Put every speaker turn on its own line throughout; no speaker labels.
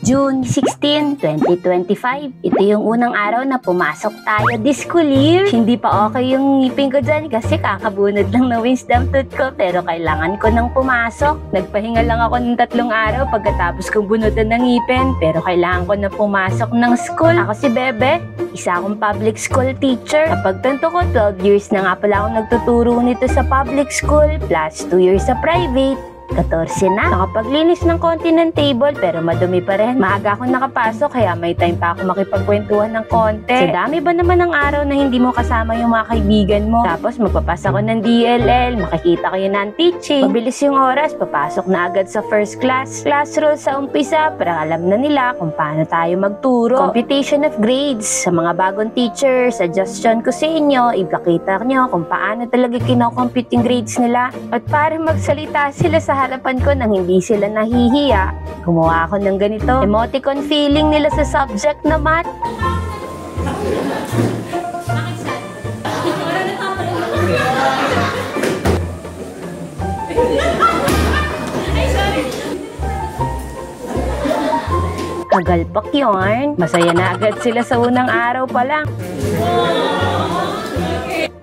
June 16, 2025. Ito yung unang araw na pumasok tayo this school year. Hindi pa okay yung ngipin ko dyan kasi kakabunod lang na wisdom tooth ko pero kailangan ko nang pumasok. Nagpahinga lang ako ng 3 araw pagkatapos kong bunutan ng ngipin pero kailangan ko na pumasok ng school. Ako si Bebe, isa akong public school teacher. Kapag tanto ko, 12 years na nga pala akong nagtuturo nito sa public school plus 2 years sa private. 14 na. Nakapaglinis ng konti ng table pero madumi pa rin. Maaga ako nakapasok kaya may time pa ako makipagkwentuhan ng konti. Sa dami ba naman ng araw na hindi mo kasama yung mga kaibigan mo? Tapos magpapasa ko ng DLL, makikita kayo ng teaching. Mabilis yung oras, papasok na agad sa first class. Class rules sa umpisa para alam na nila kung paano tayo magturo. Computation of grades. Sa mga bagong teachers, suggestion ko sa inyo, ipakita nyo kung paano talaga kinocompute yung grades nila. At para magsalita sila sa harapan ko nang hindi sila nahihiya, gumawa ako ng ganito. Emoticon feeling nila sa subject na math. Agalpak yarn. Masaya na agad sila sa unang araw pa lang.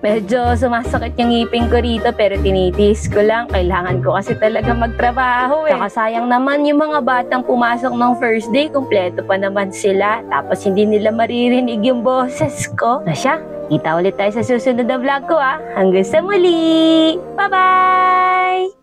Medyo sumasakit yung ngipin ko rito pero tinitiis ko lang. Kailangan ko kasi talaga magtrabaho eh. Saka sayang naman yung mga batang pumasok ng first day, kumpleto pa naman sila. Tapos hindi nila maririnig yung boses ko. Na siya, kita ulit tayo sa susunod na vlog ko ah. Hanggang sa muli! Bye-bye!